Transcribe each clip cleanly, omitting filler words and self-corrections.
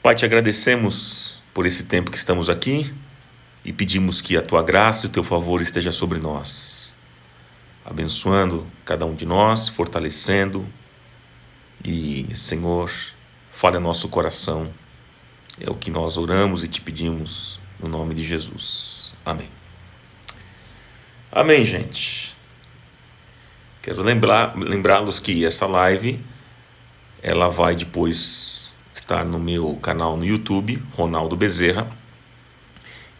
Pai, te agradecemos por esse tempo que estamos aqui e pedimos que a tua graça e o teu favor esteja sobre nós, abençoando cada um de nós, fortalecendo e, Senhor, fale ao nosso coração. É o que nós oramos e te pedimos no nome de Jesus. Amém. Amém, gente. Quero lembrá-los que essa live ela vai depois estar no meu canal no YouTube, Ronaldo Bezerra,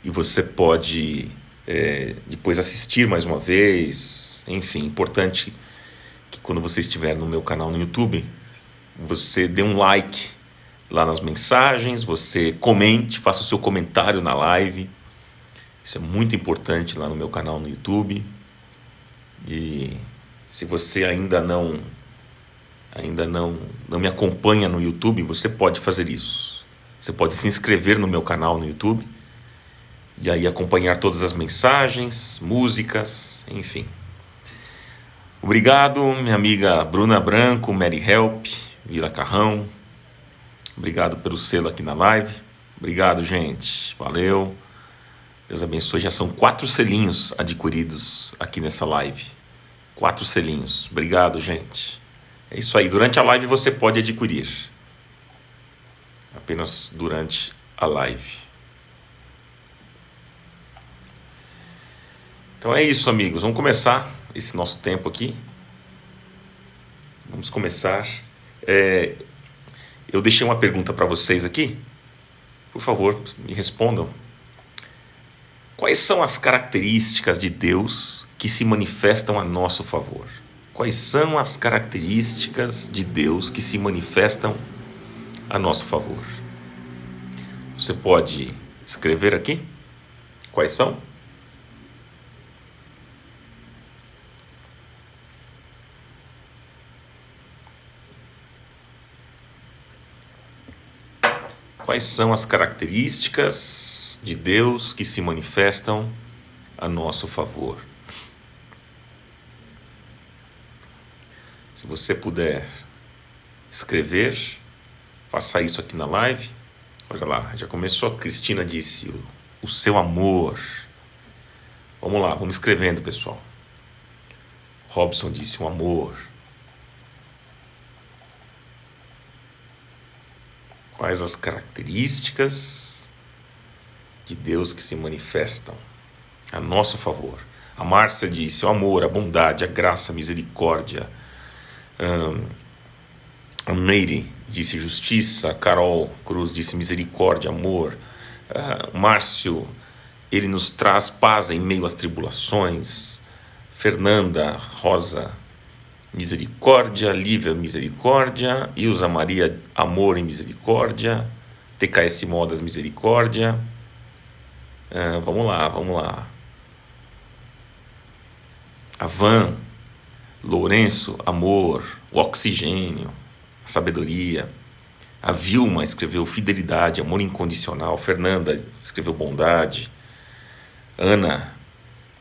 e você pode depois assistir mais uma vez. Enfim, importante que quando você estiver no meu canal no YouTube, você dê um like lá nas mensagens, você comente, faça o seu comentário na live. Isso é muito importante lá no meu canal no YouTube. E se você ainda não me acompanha no YouTube, você pode fazer isso. Você pode se inscrever no meu canal no YouTube e aí acompanhar todas as mensagens, músicas, enfim. Obrigado, minha amiga Bruna Branco, Mary Help, Vila Carrão. Obrigado pelo selo aqui na live. Obrigado, gente. Valeu. Deus abençoe. Já são 4 selinhos adquiridos aqui nessa live. 4 selinhos. Obrigado, gente. É isso aí. Durante a live você pode adquirir. Apenas durante a live. Então é isso, amigos. Vamos começar esse nosso tempo aqui. Vamos começar. Eu deixei uma pergunta para vocês aqui. Por favor, me respondam. Quais são as características de Deus que se manifestam a nosso favor? Quais são as características de Deus que se manifestam a nosso favor? Você pode escrever aqui? Quais são? Quais são as características de Deus que se manifestam a nosso favor? Se você puder escrever, faça isso aqui na live. Olha lá, já começou. A Cristina disse o seu amor. Vamos lá, vamos escrevendo, pessoal. Robson disse o amor. Quais as características de Deus que se manifestam a nosso favor? A Márcia disse o amor, a bondade, a graça, a misericórdia. A Meire disse justiça. A Carol Cruz disse misericórdia, amor. O Márcio, ele nos traz paz em meio às tribulações. Fernanda Rosa, misericórdia. Lívia, misericórdia. Ilza Maria, amor e misericórdia. TKS Modas, misericórdia. Vamos lá. A Van Lourenço, amor. O oxigênio, a sabedoria. A Vilma escreveu fidelidade, amor incondicional. Fernanda escreveu bondade. Ana,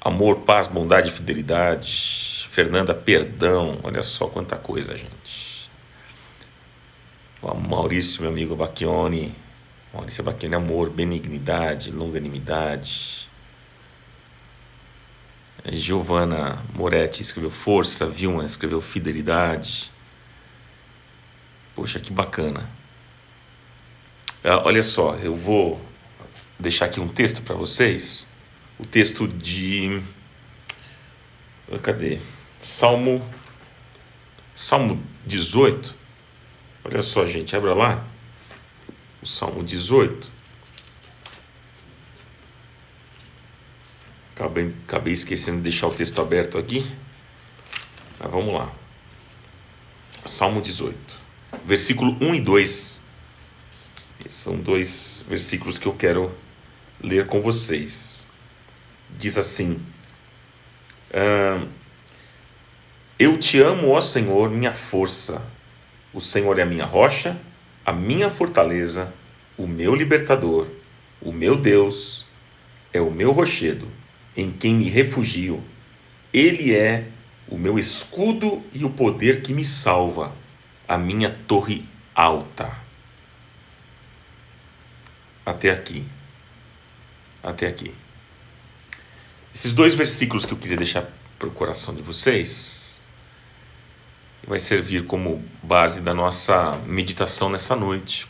amor, paz, bondade e fidelidade. Fernanda, perdão. Olha só quanta coisa, gente. O Maurício, meu amigo Bacchioni. Maurício Bacchioni, amor, benignidade, longanimidade. Giovana Moretti escreveu força. Vilma escreveu fidelidade. Poxa, que bacana. Olha só, eu vou deixar aqui um texto para vocês. O texto de... Cadê? Salmo 18. Olha só, gente, abra lá. O Salmo 18. Acabei esquecendo de deixar o texto aberto aqui. Mas vamos lá. Salmo 18. Versículo 1 e 2. São 2 versículos que eu quero ler com vocês. Diz assim: Eu te amo, ó Senhor, minha força. O Senhor é a minha rocha, a minha fortaleza, o meu libertador, o meu Deus, é o meu rochedo, em quem me refugio. Ele é o meu escudo e o poder que me salva, a minha torre alta. até aqui. Até aqui. Esses 2 versículos que eu queria deixar para o coração de vocês vai servir como base da nossa meditação nessa noite.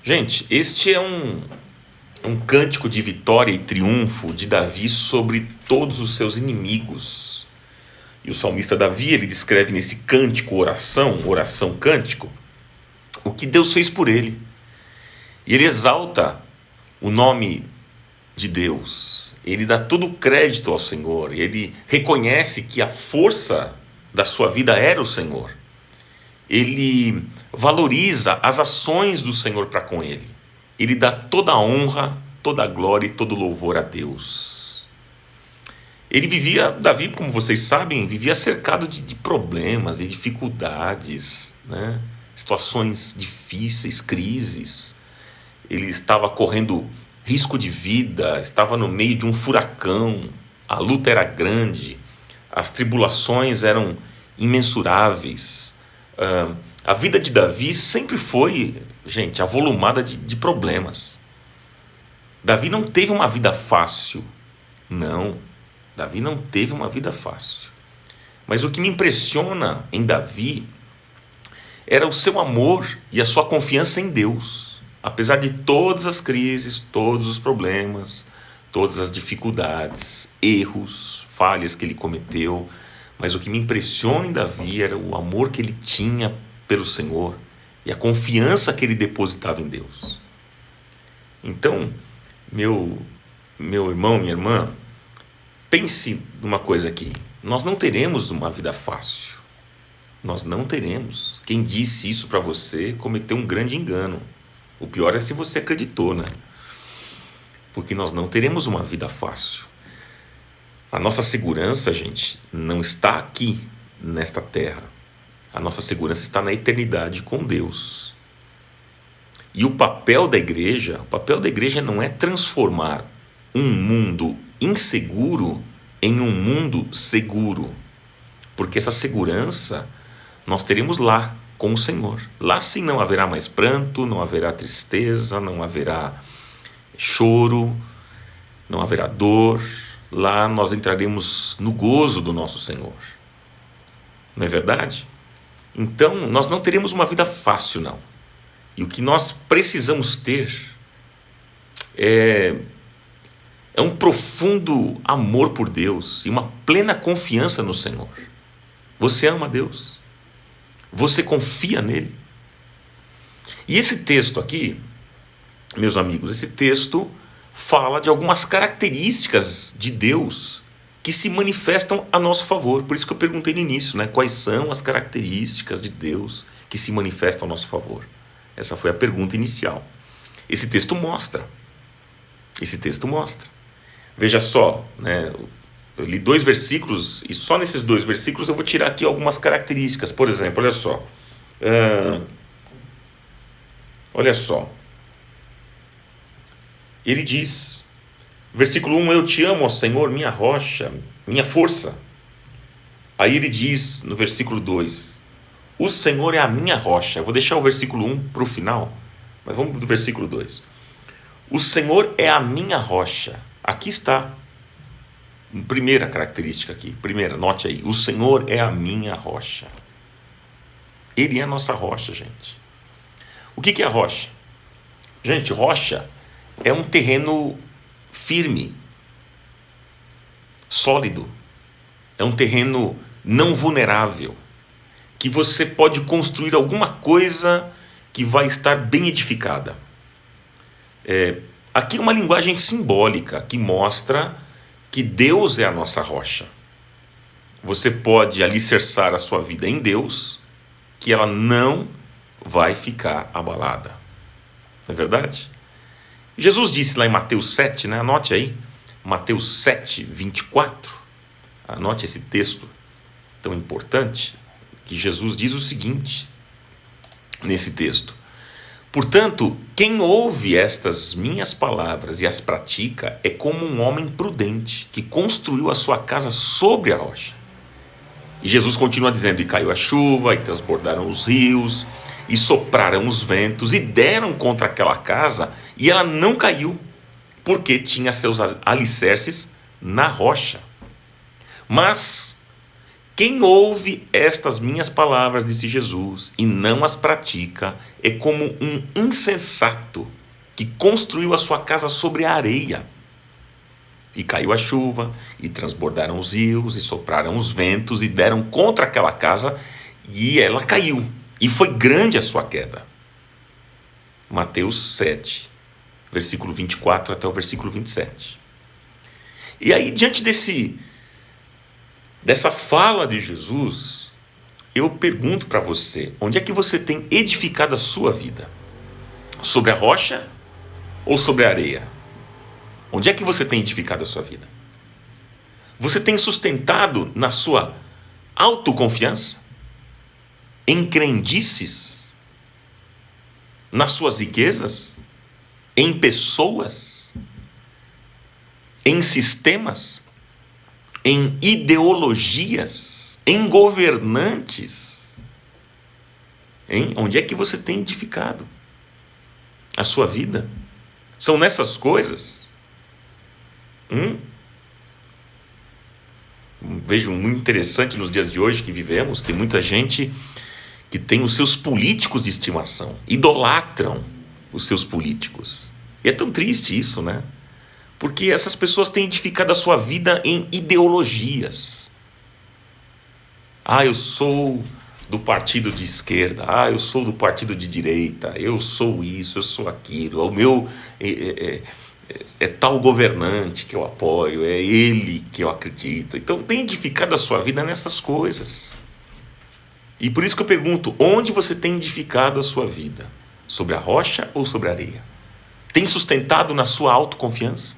Gente, este é um cântico de vitória e triunfo de Davi sobre todos os seus inimigos. E o salmista Davi, ele descreve nesse cântico, oração, cântico, o que Deus fez por ele. E ele exalta o nome de Deus. Ele dá todo o crédito ao Senhor. Ele reconhece que a força da sua vida era o Senhor. Ele valoriza as ações do Senhor para com ele. Ele dá toda a honra, toda a glória e todo o louvor a Deus. Ele vivia, Davi, como vocês sabem, vivia cercado de problemas, de dificuldades, né? Situações difíceis, crises. Ele estava correndo risco de vida, estava no meio de um furacão, a luta era grande, as tribulações eram imensuráveis. A vida de Davi sempre foi, gente, avolumada de problemas. Davi não teve uma vida fácil. Não, Davi não teve uma vida fácil. Mas o que me impressiona em Davi era o seu amor e a sua confiança em Deus. Apesar de todas as crises, todos os problemas, todas as dificuldades, erros, falhas que ele cometeu, mas o que me impressiona em Davi era o amor que ele tinha pelo Senhor e a confiança que ele depositava em Deus. Então, meu irmão, minha irmã, pense numa coisa aqui. Nós não teremos uma vida fácil. Nós não teremos. Quem disse isso para você cometeu um grande engano. O pior é se você acreditou, né? Porque nós não teremos uma vida fácil. A nossa segurança, gente, não está aqui, nesta terra. A nossa segurança está na eternidade com Deus. E o papel da igreja não é transformar um mundo inseguro em um mundo seguro. Porque essa segurança nós teremos lá, com o Senhor. Lá sim não haverá mais pranto, não haverá tristeza, não haverá choro, não haverá dor. Lá nós entraremos no gozo do nosso Senhor. Não é verdade? Então nós não teremos uma vida fácil, não. E o que nós precisamos ter é um profundo amor por Deus e uma plena confiança no Senhor. Você ama Deus? Você confia nele? E esse texto aqui, meus amigos, esse texto fala de algumas características de Deus que se manifestam a nosso favor. Por isso que eu perguntei no início, né? Quais são as características de Deus que se manifestam a nosso favor? Essa foi a pergunta inicial. Esse texto mostra. Veja só, né? Eu li 2 versículos e só nesses 2 versículos eu vou tirar aqui algumas características. Por exemplo, olha só. Olha só. Ele diz, versículo 1, eu te amo, ó Senhor, minha rocha, minha força. Aí ele diz no versículo 2, o Senhor é a minha rocha. Eu vou deixar o versículo 1 para o final, mas vamos do versículo 2. O Senhor é a minha rocha. Aqui está. Primeira característica aqui. Primeira, note aí. O Senhor é a minha rocha. Ele é a nossa rocha, gente. O que é a rocha? Gente, rocha é um terreno firme, sólido. É um terreno não vulnerável, que você pode construir alguma coisa que vai estar bem edificada. Aqui é uma linguagem simbólica que mostra que Deus é a nossa rocha. Você pode alicerçar a sua vida em Deus, que ela não vai ficar abalada. Não é verdade? Jesus disse lá em Mateus 7, né? Anote aí, Mateus 7, 24. Anote esse texto tão importante, que Jesus diz o seguinte, nesse texto. Portanto, quem ouve estas minhas palavras e as pratica é como um homem prudente que construiu a sua casa sobre a rocha. E Jesus continua dizendo, e caiu a chuva, e transbordaram os rios, e sopraram os ventos e deram contra aquela casa, e ela não caiu, porque tinha seus alicerces na rocha. Mas quem ouve estas minhas palavras, disse Jesus, e não as pratica, é como um insensato que construiu a sua casa sobre a areia. E caiu a chuva, e transbordaram os rios, e sopraram os ventos, e deram contra aquela casa, e ela caiu. E foi grande a sua queda. Mateus 7, versículo 24 até o versículo 27. E aí, diante dessa fala de Jesus, eu pergunto para você, onde é que você tem edificado a sua vida? Sobre a rocha ou sobre a areia? Onde é que você tem edificado a sua vida? Você tem sustentado na sua autoconfiança? Em crendices? Nas suas riquezas? Em pessoas? Em sistemas? Em ideologias? Em governantes? Onde é que você tem edificado a sua vida? São nessas coisas? Vejo muito interessante nos dias de hoje que vivemos, tem muita gente que tem os seus políticos de estimação, idolatram os seus políticos. E é tão triste isso, né? Porque essas pessoas têm edificado a sua vida em ideologias. Eu sou do partido de esquerda, eu sou do partido de direita, eu sou isso, eu sou aquilo, o meu é tal governante que eu apoio, é ele que eu acredito. Então tem edificado a sua vida nessas coisas. E por isso que eu pergunto, onde você tem edificado a sua vida? Sobre a rocha ou sobre a areia? Tem sustentado na sua autoconfiança?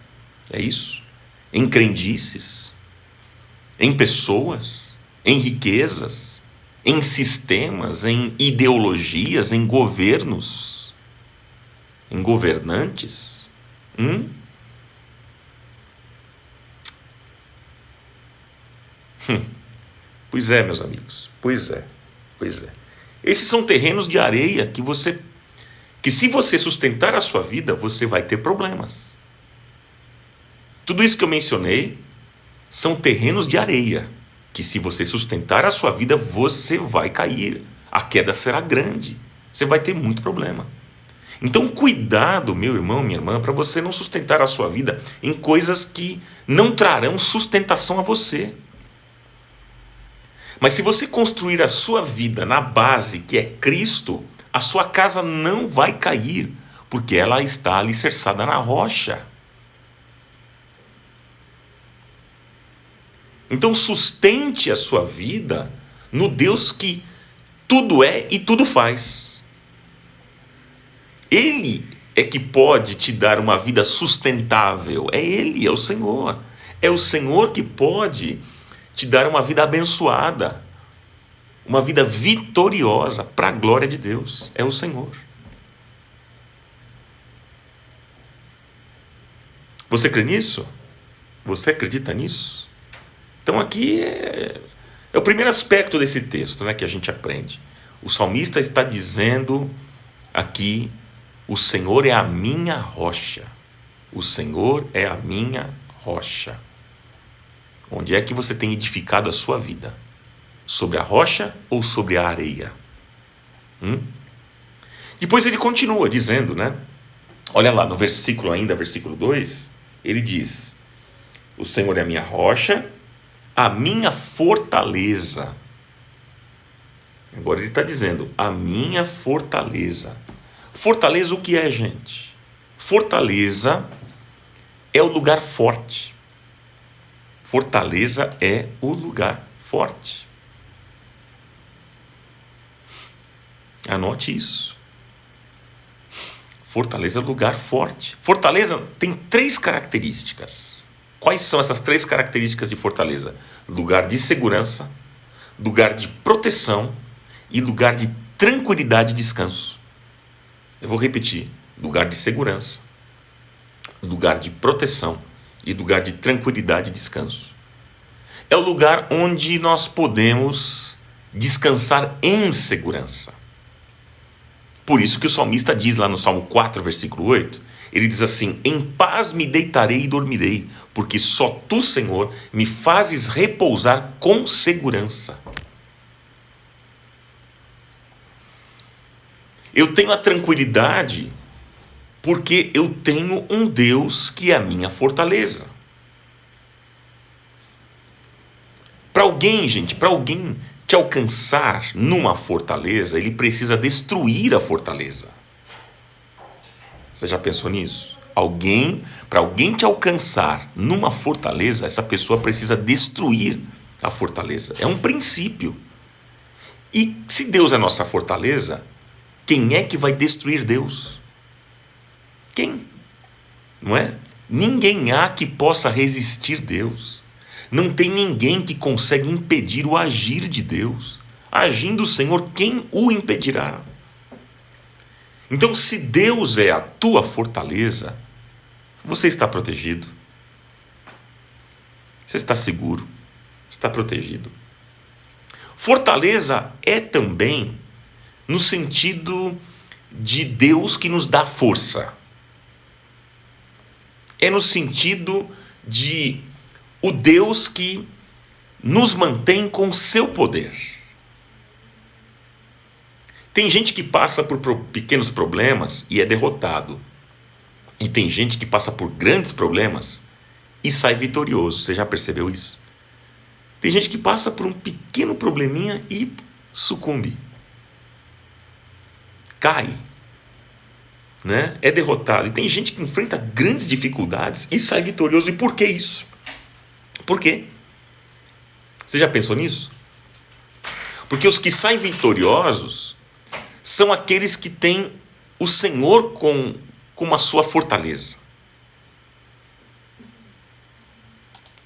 É isso? Em crendices? Em pessoas? Em riquezas? Em sistemas? Em ideologias? Em governos? Em governantes? Pois é, meus amigos, pois é. Esses são terrenos de areia que se você sustentar a sua vida, você vai ter problemas. Tudo isso que eu mencionei são terrenos de areia, que se você sustentar a sua vida, você vai cair. A queda será grande, você vai ter muito problema. Então cuidado, meu irmão, minha irmã, para você não sustentar a sua vida em coisas que não trarão sustentação a você. Mas se você construir a sua vida na base que é Cristo, a sua casa não vai cair, porque ela está alicerçada na rocha. Então sustente a sua vida no Deus que tudo é e tudo faz. Ele é que pode te dar uma vida sustentável. É Ele, é o Senhor. É o Senhor que pode te dar uma vida abençoada, uma vida vitoriosa para a glória de Deus. É o Senhor. Você crê nisso? Você acredita nisso? Então aqui é o primeiro aspecto desse texto, né, que a gente aprende. O salmista está dizendo aqui: o Senhor é a minha rocha. O Senhor é a minha rocha. Onde é que você tem edificado a sua vida? Sobre a rocha ou sobre a areia? Depois ele continua dizendo, né? Olha lá no versículo 2, ele diz: o Senhor é a minha rocha, a minha fortaleza. Agora ele está dizendo, a minha fortaleza. Fortaleza o que é, gente? Fortaleza é o lugar forte. Fortaleza é o lugar forte. Anote isso. Fortaleza é lugar forte. Fortaleza tem 3 características. Quais são essas 3 características de fortaleza? Lugar de segurança, lugar de proteção e lugar de tranquilidade e descanso. Eu vou repetir. Lugar de segurança, lugar de proteção e lugar de tranquilidade e descanso. É o lugar onde nós podemos descansar em segurança. Por isso que o salmista diz lá no Salmo 4, versículo 8, ele diz assim: em paz me deitarei e dormirei, porque só tu, Senhor, me fazes repousar com segurança. Eu tenho a tranquilidade porque eu tenho um Deus que é a minha fortaleza. Para alguém, gente, para alguém te alcançar numa fortaleza, ele precisa destruir a fortaleza. Você já pensou nisso? Para alguém te alcançar numa fortaleza, essa pessoa precisa destruir a fortaleza. É um princípio. E se Deus é nossa fortaleza, quem é que vai destruir Deus? Quem? Não é? Ninguém há que possa resistir Deus. Não tem ninguém que consegue impedir o agir de Deus. Agindo o Senhor, quem o impedirá? Então, se Deus é a tua fortaleza, você está protegido. Você está seguro. Está protegido. Fortaleza é também no sentido de Deus que nos dá força. É no sentido de o Deus que nos mantém com o seu poder. Tem gente que passa por pequenos problemas e é derrotado. E tem gente que passa por grandes problemas e sai vitorioso. Você já percebeu isso? Tem gente que passa por um pequeno probleminha e sucumbe. Cai. Né? É derrotado. E tem gente que enfrenta grandes dificuldades e sai vitorioso. E por que isso? Por quê? Você já pensou nisso? Porque os que saem vitoriosos são aqueles que têm o Senhor como a sua fortaleza.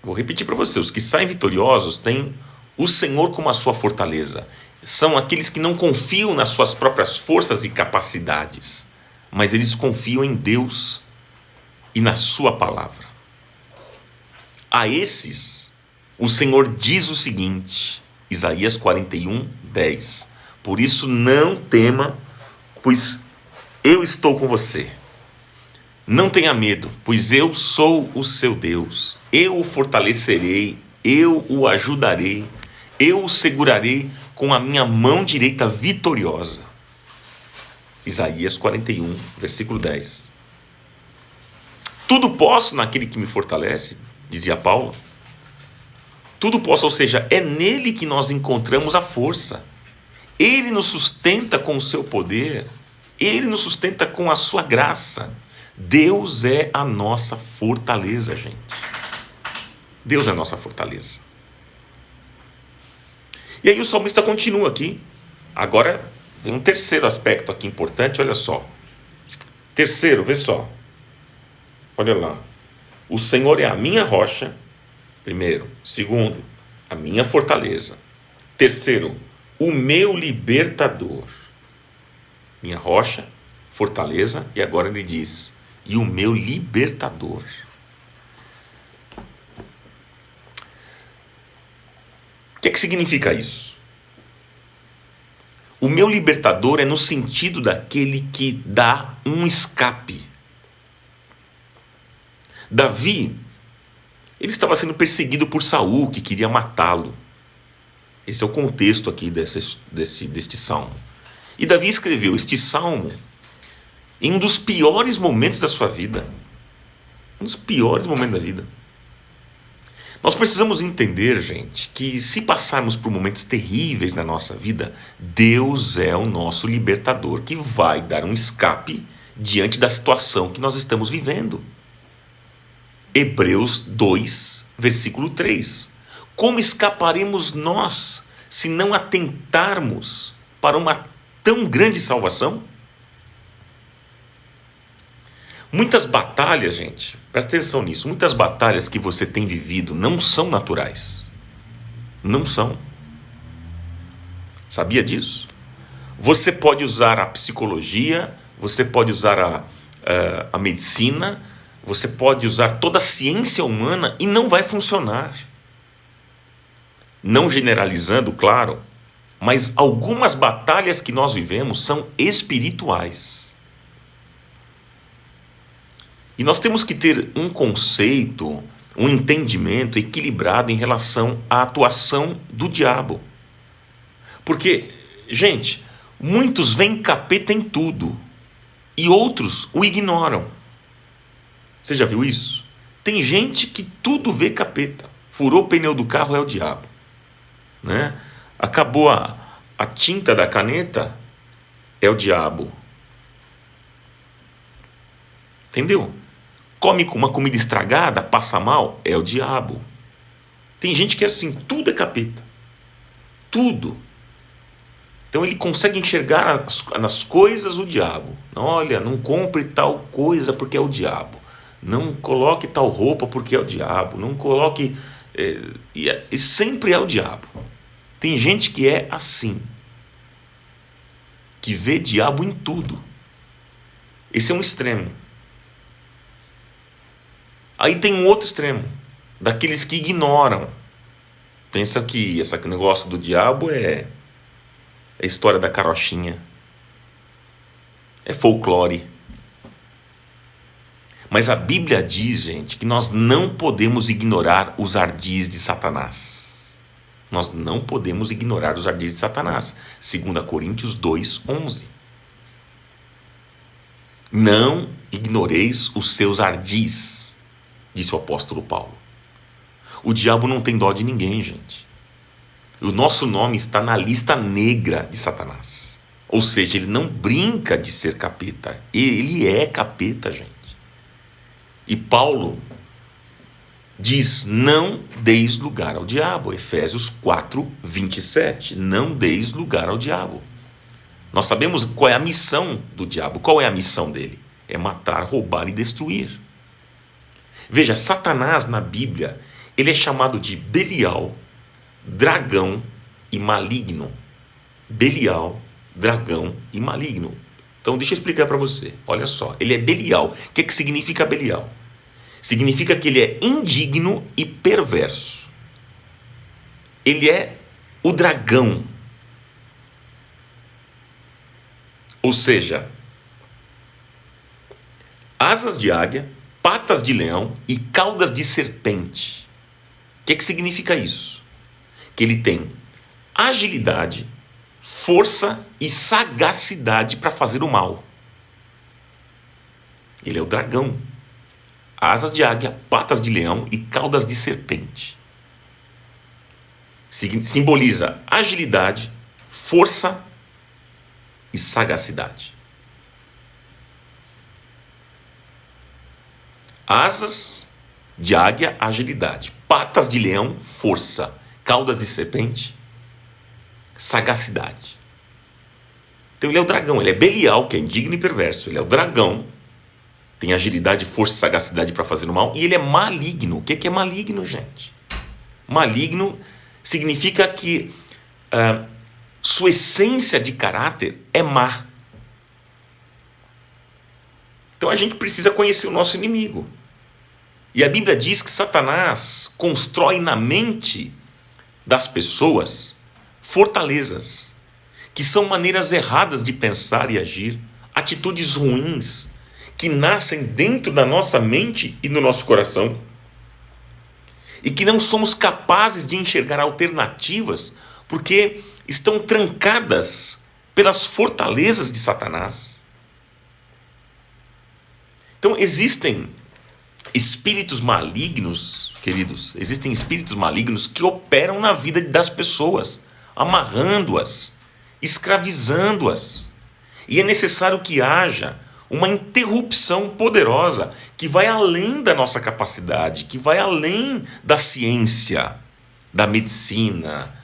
Vou repetir para você: os que saem vitoriosos têm o Senhor como a sua fortaleza. São aqueles que não confiam nas suas próprias forças e capacidades, mas eles confiam em Deus e na sua palavra. A esses, o Senhor diz o seguinte, Isaías 41, 10. Por isso não tema, pois eu estou com você. Não tenha medo, pois eu sou o seu Deus. Eu o fortalecerei, eu o ajudarei, eu o segurarei com a minha mão direita vitoriosa. Isaías 41, versículo 10. Tudo posso naquele que me fortalece, dizia Paulo. Tudo posso, ou seja, é nele que nós encontramos a força. Ele nos sustenta com o seu poder. Ele nos sustenta com a sua graça. Deus é a nossa fortaleza, gente. Deus é a nossa fortaleza. E aí o salmista continua aqui. Agora tem um terceiro aspecto aqui importante, olha só. Terceiro, vê só. Olha lá. O Senhor é a minha rocha, primeiro. Segundo, a minha fortaleza. Terceiro, o meu libertador. Minha rocha, fortaleza, e agora ele diz, e o meu libertador. O que significa isso? O meu libertador é no sentido daquele que dá um escape. Davi, ele estava sendo perseguido por Saul, que queria matá-lo. Esse é o contexto aqui deste salmo. E Davi escreveu este salmo em um dos piores momentos da sua vida. Um dos piores momentos da vida. Nós precisamos entender, gente, que se passarmos por momentos terríveis na nossa vida, Deus é o nosso libertador, que vai dar um escape diante da situação que nós estamos vivendo. Hebreus 2, versículo 3. Como escaparemos nós se não atentarmos para uma tão grande salvação? Muitas batalhas, gente, presta atenção nisso, muitas batalhas que você tem vivido não são naturais. Não são. Sabia disso? Você pode usar a psicologia, você pode usar a medicina, você pode usar toda a ciência humana e não vai funcionar. Não generalizando, claro, Mas algumas batalhas que nós vivemos são espirituais. E nós temos que ter um conceito, um entendimento equilibrado em relação à atuação do diabo. Porque, gente, muitos veem capeta em tudo e outros o ignoram. Você já viu isso? Tem gente que tudo vê capeta. Furou o pneu do carro, é o diabo, né? Acabou a tinta da caneta, é o diabo. Entendeu? Come uma comida estragada, passa mal, é o diabo. Tem gente que é assim, tudo é capeta. Tudo. Então ele consegue enxergar nas coisas o diabo. Olha, não compre tal coisa porque é o diabo. Não coloque tal roupa porque é o diabo. Não coloque... E sempre é o diabo. Tem gente que é assim, que vê diabo em tudo. Esse é um extremo. Aí tem um outro extremo, daqueles que ignoram. Pensa que esse negócio do diabo é a história da carochinha. É folclore. Mas a Bíblia diz, gente, que nós não podemos ignorar os ardis de Satanás. Nós não podemos ignorar os ardis de Satanás. 2 Coríntios 2:11. Não ignoreis os seus ardis, disse o apóstolo Paulo. O diabo não tem dó de ninguém, gente. O nosso nome está na lista negra de Satanás. Ou seja, ele não brinca de ser capeta. Ele é capeta, gente. E Paulo diz, não deis lugar ao diabo. Efésios 4:27. Não deis lugar ao diabo. Nós sabemos qual é a missão do diabo. Qual é a missão dele? É matar, roubar e destruir. Veja, Satanás na Bíblia, ele é chamado de Belial, dragão e maligno. Belial, dragão e maligno. Então deixa eu explicar para você. Olha só, ele é Belial. O que significa Belial? Significa que ele é indigno e perverso. Ele é o dragão. Ou seja, asas de águia, patas de leão e caudas de serpente. O que significa isso? Que ele tem agilidade, força e sagacidade para fazer o mal. Ele é o dragão. Asas de águia, patas de leão e caudas de serpente. Simboliza agilidade, força e sagacidade. Asas de águia, agilidade. Patas de leão, força. Caudas de serpente, sagacidade. Então ele é o dragão, ele é Belial, que é indigno e perverso. Ele é o dragão, tem agilidade, força e sagacidade para fazer o mal. E ele é maligno. O que é maligno, gente? Maligno significa que sua essência de caráter é má. Então a gente precisa conhecer o nosso inimigo. E a Bíblia diz que Satanás constrói na mente das pessoas fortalezas, que são maneiras erradas de pensar e agir, atitudes ruins, que nascem dentro da nossa mente e no nosso coração, e que não somos capazes de enxergar alternativas, porque estão trancadas pelas fortalezas de Satanás. Então existem espíritos malignos, queridos, existem espíritos malignos que operam na vida das pessoas, amarrando-as, escravizando-as. E é necessário que haja uma interrupção poderosa que vai além da nossa capacidade, que vai além da ciência, da medicina,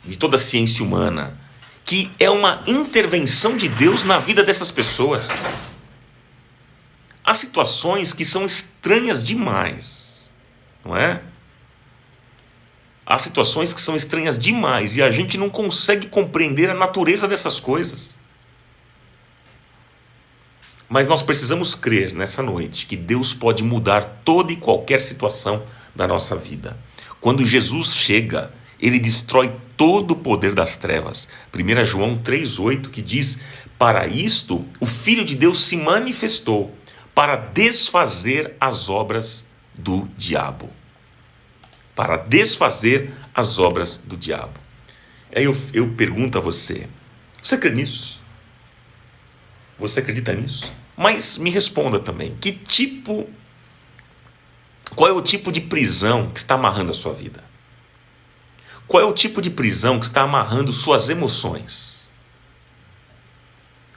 de toda a ciência humana, que é uma intervenção de Deus na vida dessas pessoas. Há situações que são estranhas demais, não é? Há situações que são estranhas demais e a gente não consegue compreender a natureza dessas coisas. Mas nós precisamos crer nessa noite que Deus pode mudar toda e qualquer situação da nossa vida. Quando Jesus chega, Ele destrói todo o poder das trevas. 1 João 3,8, que diz: para isto o Filho de Deus se manifestou, para desfazer as obras do diabo. Para desfazer as obras do diabo. Aí eu pergunto a você: você crê nisso? Você acredita nisso? Mas me responda também, qual é o tipo de prisão que está amarrando a sua vida? Qual é o tipo de prisão que está amarrando suas emoções?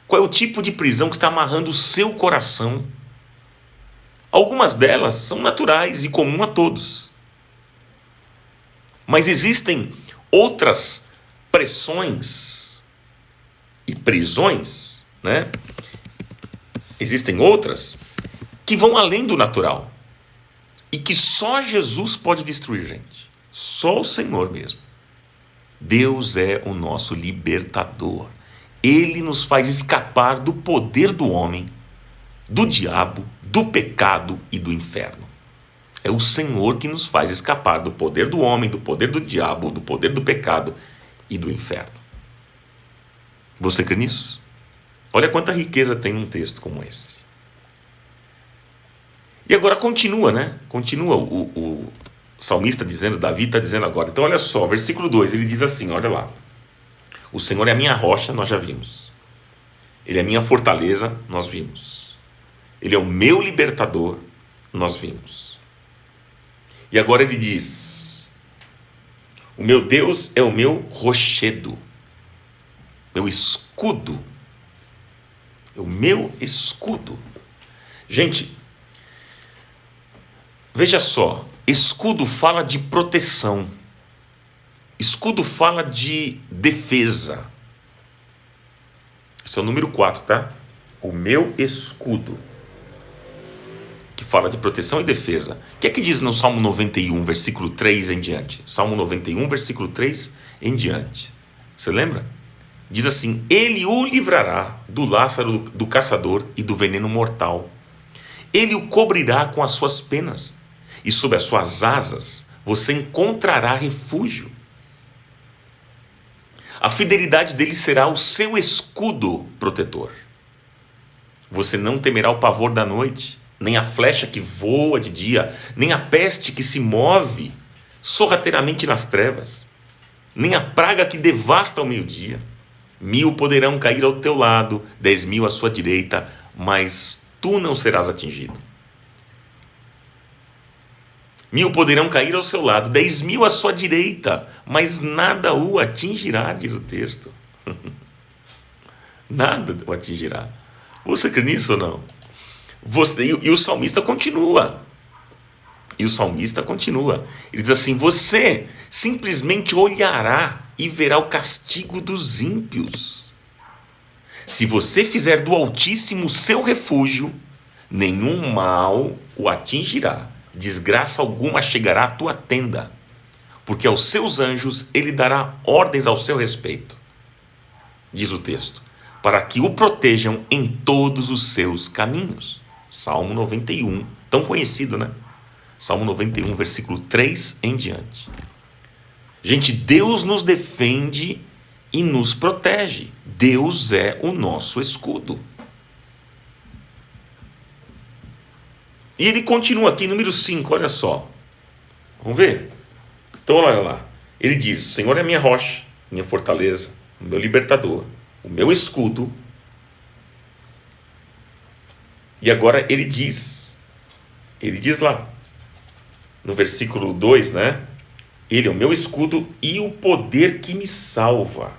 Qual é o tipo de prisão que está amarrando o seu coração? Algumas delas são naturais e comum a todos. Mas existem outras pressões e prisões, né? Existem outras que vão além do natural e que só Jesus pode destruir, gente. Só o Senhor mesmo. Deus é o nosso libertador. Ele nos faz escapar do poder do homem, do diabo, do pecado e do inferno. É o Senhor que nos faz escapar do poder do homem, do poder do diabo, do poder do pecado e do inferno. Você crê nisso? Olha quanta riqueza tem num texto como esse. E agora continua, né? Continua o salmista dizendo, Davi está dizendo agora. Então olha só, versículo 2, ele diz assim, olha lá. O Senhor é a minha rocha, nós já vimos. Ele é a minha fortaleza, nós vimos. Ele é o meu libertador, nós vimos. E agora ele diz: o meu Deus é o meu rochedo, meu escudo. É o meu escudo. Gente, veja só, escudo fala de proteção. Escudo fala de defesa. Esse é o número 4, tá? O meu escudo. Que fala de proteção e defesa. O que é que diz no Salmo 91, versículo 3 em diante? Salmo 91, versículo 3 em diante. Você lembra? Diz assim: ele o livrará do laço do caçador e do veneno mortal. Ele o cobrirá com as suas penas, e sob as suas asas você encontrará refúgio. A fidelidade dele será o seu escudo protetor. Você não temerá o pavor da noite, nem a flecha que voa de dia, nem a peste que se move sorrateiramente nas trevas, nem a praga que devasta ao meio-dia. 1.000 poderão cair ao teu lado, 10.000 à sua direita, mas tu não serás atingido. 1.000 poderão cair ao seu lado, 10.000 à sua direita, mas nada o atingirá, diz o texto. Nada o atingirá. Você crê nisso ou não? E o salmista continua. Ele diz assim: você simplesmente olhará e verá o castigo dos ímpios. Se você fizer do Altíssimo seu refúgio, nenhum mal o atingirá. Desgraça alguma chegará à tua tenda, porque aos seus anjos ele dará ordens ao seu respeito, diz o texto, para que o protejam em todos os seus caminhos. Salmo 91, tão conhecido, né? Salmo 91, versículo 3 em diante. Gente, Deus nos defende e nos protege. Deus é o nosso escudo. E ele continua aqui, número 5, olha só. Vamos ver? Então olha lá. Ele diz: o Senhor é minha rocha, minha fortaleza, o meu libertador, o meu escudo. E agora ele diz lá, no versículo 2, né? Ele é o meu escudo e o poder que me salva.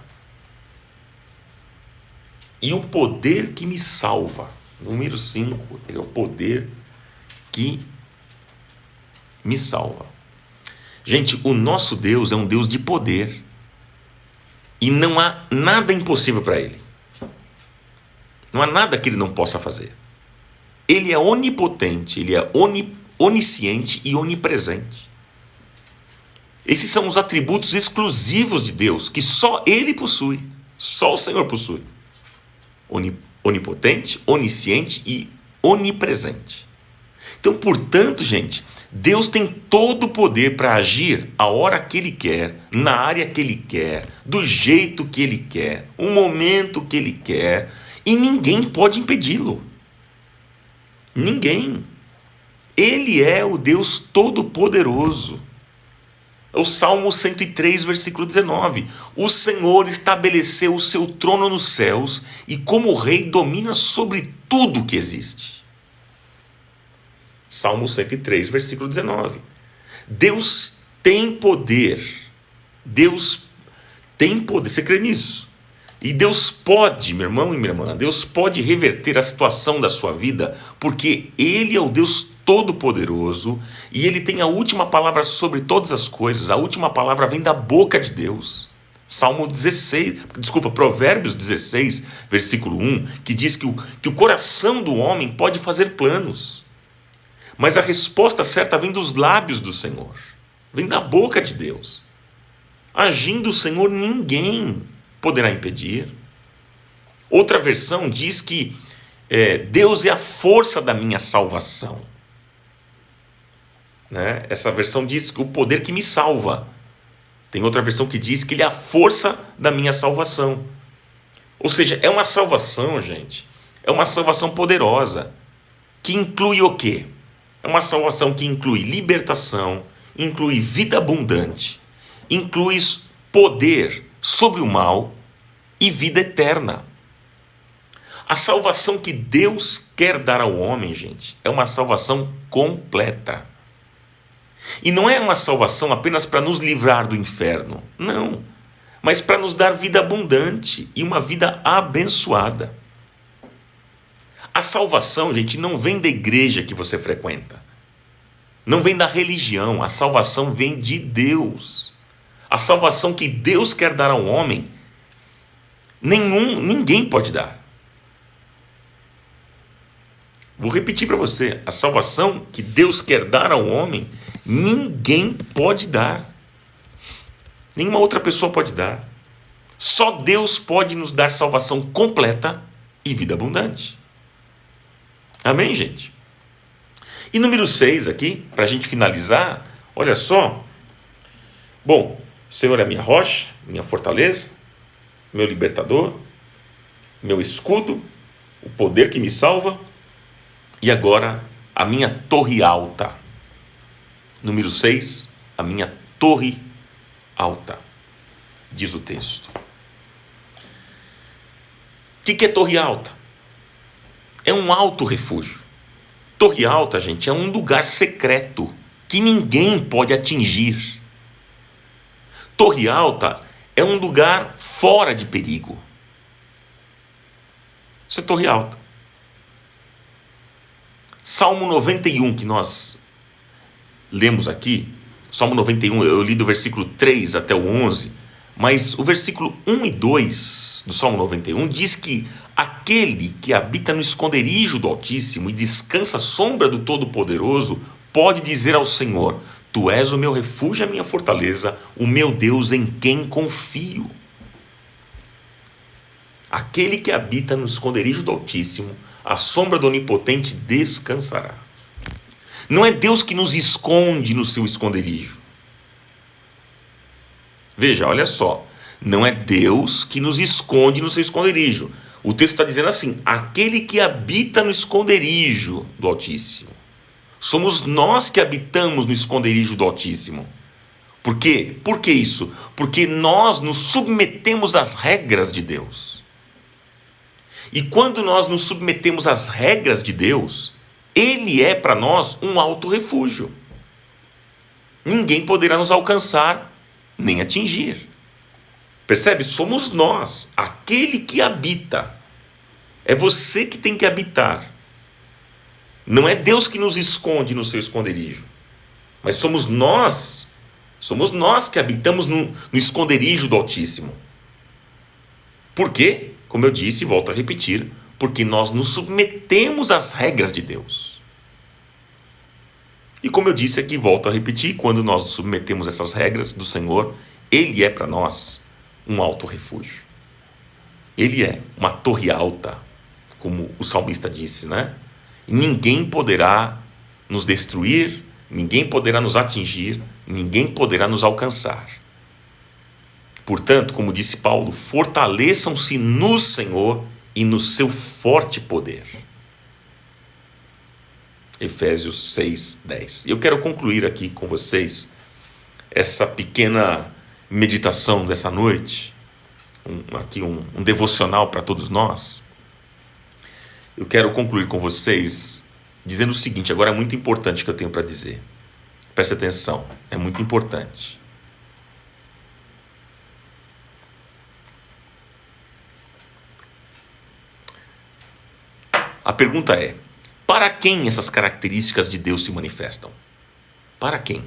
E o poder que me salva. Número 5, ele é o poder que me salva. Gente, o nosso Deus é um Deus de poder. E não há nada impossível para ele. Não há nada que ele não possa fazer. Ele é onipotente, ele é onisciente e onipresente. Esses são os atributos exclusivos de Deus, que só ele possui, só o Senhor possui. Onipotente, onisciente e onipresente. Então, portanto, gente, Deus tem todo o poder para agir a hora que Ele quer, na área que Ele quer, do jeito que Ele quer, o momento que Ele quer, e ninguém pode impedi-lo. Ninguém. Ele é o Deus Todo-Poderoso. O Salmo 103, versículo 19. O Senhor estabeleceu o seu trono nos céus e como rei domina sobre tudo que existe. Salmo 103, versículo 19. Deus tem poder. Deus tem poder. Você crê nisso? E Deus pode, meu irmão e minha irmã, Deus pode reverter a situação da sua vida, porque Ele é o Deus Todo-Poderoso e Ele tem a última palavra sobre todas as coisas. A última palavra vem da boca de Deus. Provérbios 16, versículo 1, que diz que o coração do homem pode fazer planos, mas a resposta certa vem dos lábios do Senhor, vem da boca de Deus. Agindo o Senhor, ninguém poderá impedir. Outra versão diz que Deus é a força da minha salvação. Né? Essa versão diz que o poder que me salva. Tem outra versão que diz que Ele é a força da minha salvação. Ou seja, é uma salvação, gente, é uma salvação poderosa, que inclui o quê? É uma salvação que inclui libertação, inclui vida abundante, inclui poder sobre o mal e vida eterna. A salvação que Deus quer dar ao homem, gente, é uma salvação completa. E não é uma salvação apenas para nos livrar do inferno, não, mas para nos dar vida abundante e uma vida abençoada. A salvação, gente, não vem da igreja que você frequenta, não vem da religião, a salvação vem de Deus. A salvação que Deus quer dar ao homem, ninguém pode dar. Vou repetir para você, a salvação que Deus quer dar ao homem, ninguém pode dar. Nenhuma outra pessoa pode dar. Só Deus pode nos dar salvação completa e vida abundante. Amém, gente? E número 6 aqui, para a gente finalizar, olha só. Bom, o Senhor é minha rocha, minha fortaleza, meu libertador, meu escudo, o poder que me salva, e agora a minha torre alta. Número 6, a minha torre alta, diz o texto. O que é torre alta? É um alto refúgio. Torre alta, gente, é um lugar secreto que ninguém pode atingir. Torre alta é um lugar fora de perigo. Isso é torre alta. Salmo 91, que nós lemos aqui, Salmo 91, eu li do versículo 3 até o 11, mas o versículo 1 e 2 do Salmo 91 diz que aquele que habita no esconderijo do Altíssimo e descansa à sombra do Todo-Poderoso pode dizer ao Senhor: Tu és o meu refúgio e a minha fortaleza, o meu Deus em quem confio. Aquele que habita no esconderijo do Altíssimo, à sombra do Onipotente descansará. Não é Deus que nos esconde no seu esconderijo. Veja, olha só. Não é Deus que nos esconde no seu esconderijo. O texto está dizendo assim: aquele que habita no esconderijo do Altíssimo. Somos nós que habitamos no esconderijo do Altíssimo. Por quê? Por que isso? Porque nós nos submetemos às regras de Deus. E quando nós nos submetemos às regras de Deus, Ele é para nós um alto refúgio. Ninguém poderá nos alcançar, nem atingir. Percebe? Somos nós, aquele que habita. É você que tem que habitar. Não é Deus que nos esconde no seu esconderijo. Mas somos nós que habitamos no esconderijo do Altíssimo. Por quê? Como eu disse e volto a repetir, porque nós nos submetemos às regras de Deus. E como eu disse aqui, volto a repetir, quando nós nos submetemos a essas regras do Senhor, Ele é para nós um alto refúgio. Ele é uma torre alta, como o salmista disse, né? E ninguém poderá nos destruir, ninguém poderá nos atingir, ninguém poderá nos alcançar. Portanto, como disse Paulo, fortaleçam-se no Senhor e no seu forte poder. Efésios 6:10. Eu quero concluir aqui com vocês essa pequena meditação dessa noite, um devocional para todos nós. Eu quero concluir com vocês dizendo o seguinte, agora é muito importante que eu tenho para dizer. Preste atenção, é muito importante. A pergunta é, para quem essas características de Deus se manifestam? Para quem?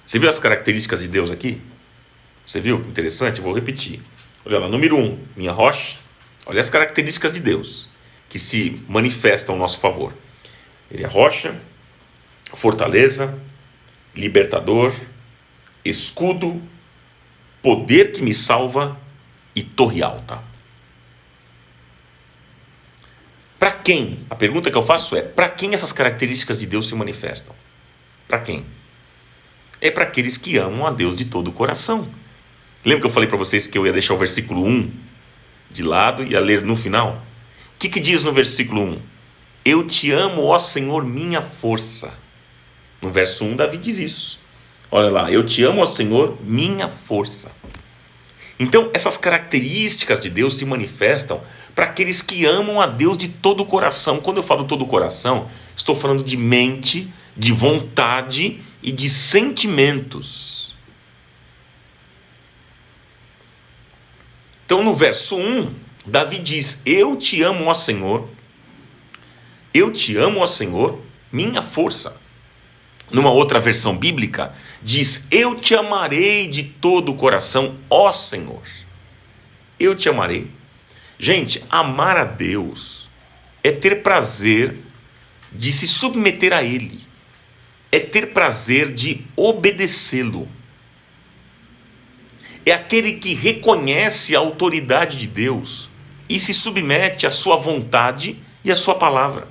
Você viu as características de Deus aqui? Você viu? Interessante, eu vou repetir. Olha lá, número 1, minha rocha. Olha as características de Deus que se manifestam ao nosso favor. Ele é rocha, fortaleza, libertador, escudo, poder que me salva e torre alta. Para quem? A pergunta que eu faço é, para quem essas características de Deus se manifestam? Para quem? É para aqueles que amam a Deus de todo o coração. Lembra que eu falei para vocês que eu ia deixar o versículo 1 de lado e ia ler no final? O que diz no versículo 1? Eu te amo, ó Senhor, minha força. No verso 1, Davi diz isso. Olha lá, eu te amo, ó Senhor, minha força. Então, essas características de Deus se manifestam para aqueles que amam a Deus de todo o coração. Quando eu falo todo o coração, estou falando de mente, de vontade e de sentimentos. Então, no verso 1, Davi diz, eu te amo, ó Senhor, minha força. Numa outra versão bíblica, diz, eu te amarei de todo o coração, ó Senhor. Eu te amarei. Gente, amar a Deus é ter prazer de se submeter a Ele. É ter prazer de obedecê-lo. É aquele que reconhece a autoridade de Deus e se submete à sua vontade e à sua palavra.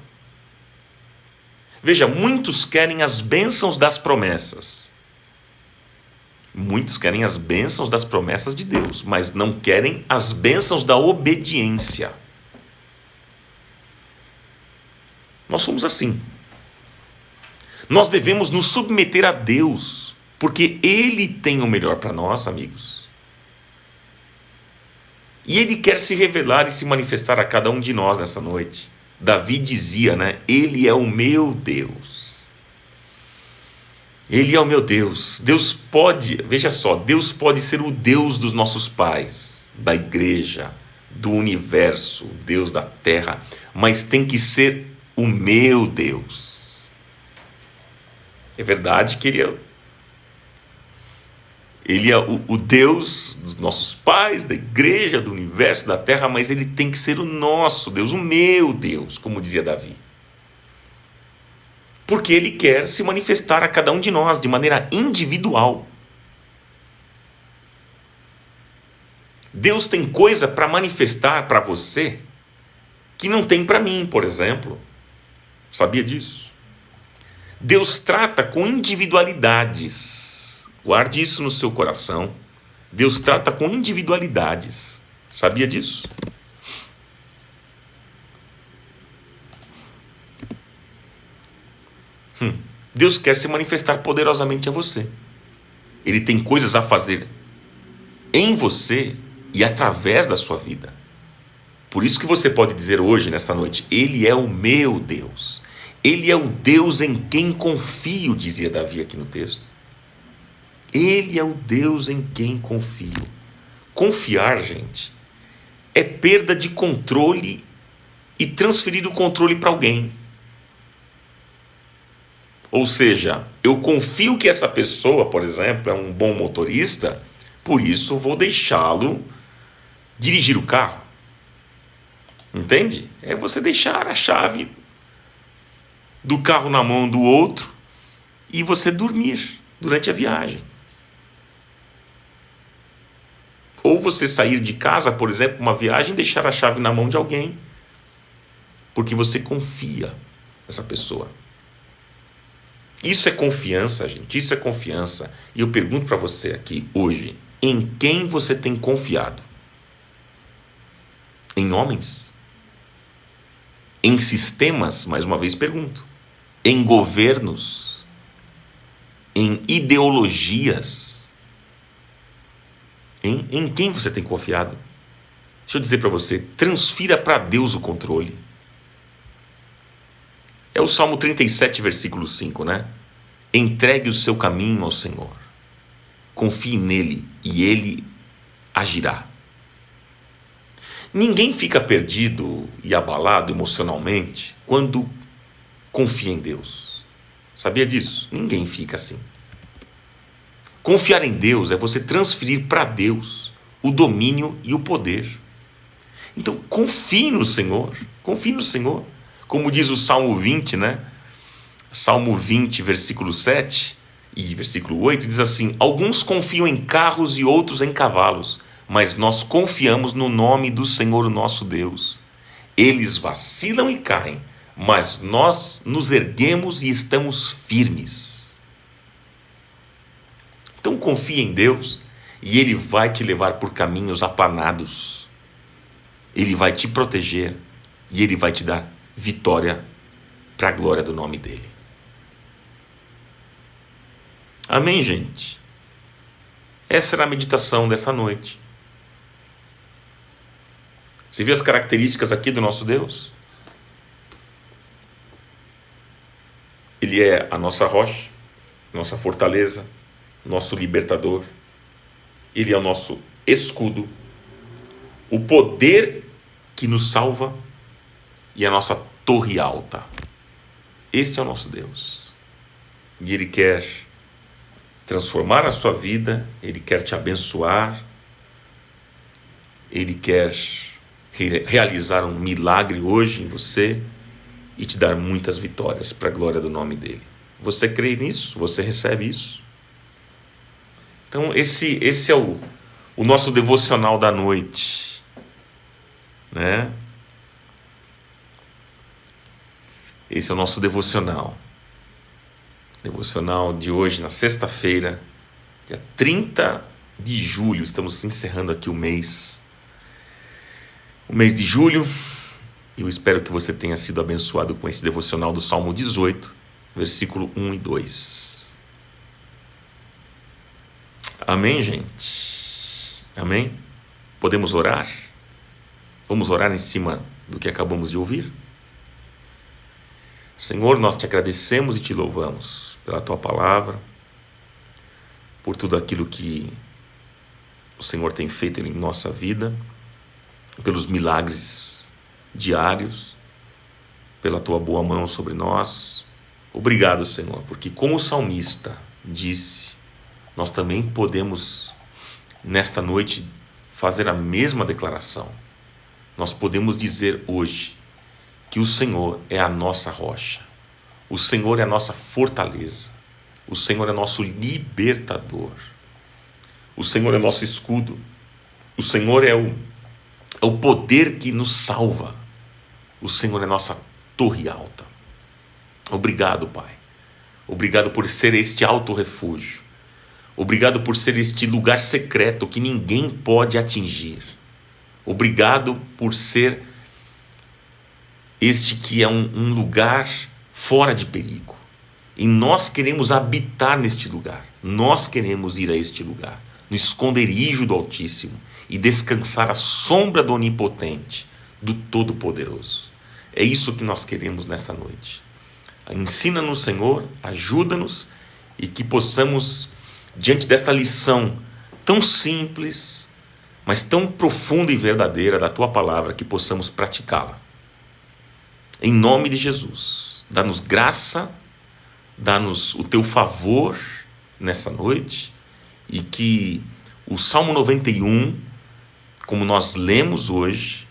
Veja, muitos querem as bênçãos das promessas. Muitos querem as bênçãos das promessas de Deus, mas não querem as bênçãos da obediência. Nós somos assim. Nós devemos nos submeter a Deus, porque Ele tem o melhor para nós, amigos. E Ele quer se revelar e se manifestar a cada um de nós nessa noite. Davi dizia, né? Ele é o meu Deus. Ele é o meu Deus. Deus pode, veja só, Deus pode ser o Deus dos nossos pais, da igreja, do universo, Deus da terra, mas tem que ser o meu Deus. É verdade que Ele é o Deus dos nossos pais, da igreja, do universo, da terra, mas Ele tem que ser o nosso Deus, o meu Deus, como dizia Davi. Porque Ele quer se manifestar a cada um de nós de maneira individual. Deus tem coisa para manifestar para você que não tem para mim, por exemplo. Sabia disso? Deus trata com individualidades. Guarde isso no seu coração. Deus trata com individualidades. Sabia disso? Deus quer se manifestar poderosamente a você. Ele tem coisas a fazer em você e através da sua vida. Por isso que você pode dizer hoje, nesta noite, Ele é o meu Deus. Ele é o Deus em quem confio, dizia Davi aqui no texto. Ele é o Deus em quem confio. Confiar, gente, é perda de controle e transferir o controle para alguém. Ou seja, eu confio que essa pessoa, por exemplo, é um bom motorista, por isso vou deixá-lo dirigir o carro. Entende? É você deixar a chave do carro na mão do outro e você dormir durante a viagem. Ou você sair de casa, por exemplo, uma viagem e deixar a chave na mão de alguém, porque você confia nessa pessoa. Isso é confiança, gente, isso é confiança. E eu pergunto para você aqui hoje, em quem você tem confiado? Em homens? Em sistemas? Mais uma vez pergunto. Em governos? Em ideologias? Em quem você tem confiado? Deixa eu dizer para você, transfira para Deus o controle. É o Salmo 37, versículo 5, né? Entregue o seu caminho ao Senhor. Confie nele e ele agirá. Ninguém fica perdido e abalado emocionalmente quando confia em Deus. Sabia disso? Ninguém fica assim. Confiar em Deus é você transferir para Deus o domínio e o poder. Então, confie no Senhor. Confie no Senhor. Como diz o Salmo 20, né? Salmo 20, versículo 7 e versículo 8, diz assim: alguns confiam em carros e outros em cavalos, mas nós confiamos no nome do Senhor nosso Deus. Eles vacilam e caem, mas nós nos erguemos e estamos firmes. Então confie em Deus e Ele vai te levar por caminhos aplanados. Ele vai te proteger e Ele vai te dar vitória para a glória do nome dEle. Amém, gente? Essa era a meditação dessa noite. Você viu as características aqui do nosso Deus? Ele é a nossa rocha, nossa fortaleza, nosso libertador. Ele é o nosso escudo, o poder que nos salva e a nossa torre alta. Este é o nosso Deus. E Ele quer transformar a sua vida, Ele quer te abençoar, Ele quer realizar um milagre hoje em você e te dar muitas vitórias para a glória do nome dEle. Você crê nisso? Você recebe isso? Então esse é o nosso devocional da noite, né? Esse é o nosso devocional. Devocional de hoje, na sexta-feira, dia 30 de julho. Estamos encerrando aqui o mês de julho. E eu espero que você tenha sido abençoado com esse devocional do Salmo 18, versículo 1 e 2. Amém, gente? Amém? Podemos orar? Vamos orar em cima do que acabamos de ouvir? Senhor, nós te agradecemos e te louvamos pela tua palavra, por tudo aquilo que o Senhor tem feito em nossa vida, pelos milagres diários, pela tua boa mão sobre nós. Obrigado, Senhor, porque como o salmista disse, nós também podemos, nesta noite, fazer a mesma declaração. Nós podemos dizer hoje que o Senhor é a nossa rocha, o Senhor é a nossa fortaleza, o Senhor é nosso libertador, o Senhor é nosso escudo, o Senhor é o poder que nos salva, o Senhor é nossa torre alta. Obrigado, Pai. Obrigado por ser este alto refúgio. Obrigado por ser este lugar secreto que ninguém pode atingir. Obrigado por ser este que é um lugar fora de perigo. E nós queremos habitar neste lugar. Nós queremos ir a este lugar, no esconderijo do Altíssimo, e descansar à sombra do Onipotente, do Todo-Poderoso. É isso que nós queremos nesta noite. Ensina-nos, Senhor, ajuda-nos, e que possamos, diante desta lição tão simples, mas tão profunda e verdadeira da Tua Palavra, que possamos praticá-la. Em nome de Jesus, dá-nos graça, dá-nos o Teu favor nessa noite, e que o Salmo 91, como nós lemos hoje,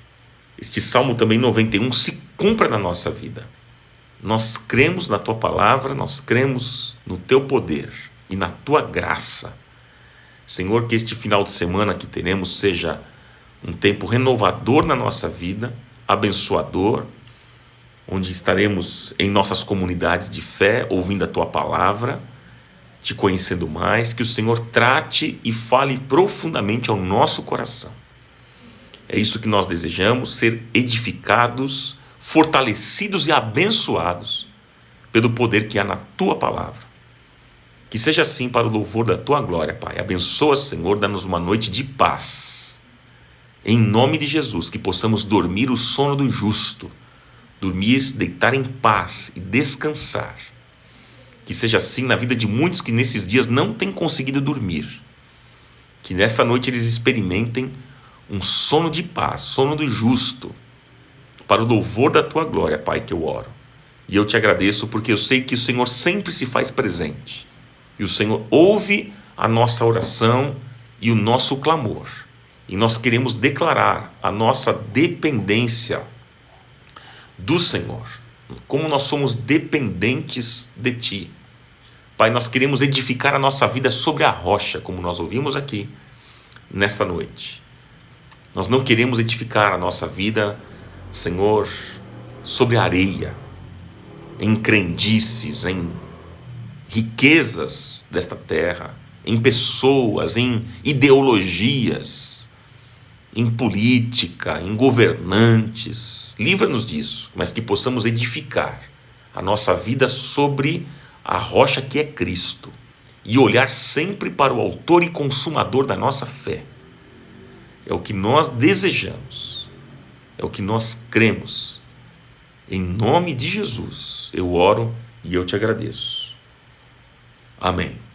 este Salmo também 91 se cumpra na nossa vida. Nós cremos na Tua Palavra, nós cremos no Teu poder e na Tua graça. Senhor, que este final de semana que teremos seja um tempo renovador na nossa vida, abençoador, onde estaremos em nossas comunidades de fé, ouvindo a Tua palavra, Te conhecendo mais, que o Senhor trate e fale profundamente ao nosso coração. É isso que nós desejamos, ser edificados, fortalecidos e abençoados pelo poder que há na Tua palavra. Que seja assim para o louvor da Tua glória, Pai. Abençoa, Senhor, dá-nos uma noite de paz. Em nome de Jesus, que possamos dormir o sono do justo, dormir, deitar em paz e descansar. Que seja assim na vida de muitos que nesses dias não têm conseguido dormir. Que nesta noite eles experimentem um sono de paz, sono do justo, para o louvor da Tua glória, Pai, que eu oro. E eu Te agradeço porque eu sei que o Senhor sempre se faz presente. E o Senhor ouve a nossa oração e o nosso clamor. E nós queremos declarar a nossa dependência do Senhor. Como nós somos dependentes de Ti. Pai, nós queremos edificar a nossa vida sobre a rocha, como nós ouvimos aqui nesta noite. Nós não queremos edificar a nossa vida, Senhor, sobre a areia, em crendices, em riquezas desta terra, em pessoas, em ideologias, em política, em governantes. Livra-nos disso, mas que possamos edificar a nossa vida sobre a rocha que é Cristo e olhar sempre para o autor e consumador da nossa fé. É o que nós desejamos, é o que nós cremos. Em nome de Jesus, eu oro e eu Te agradeço. Amém.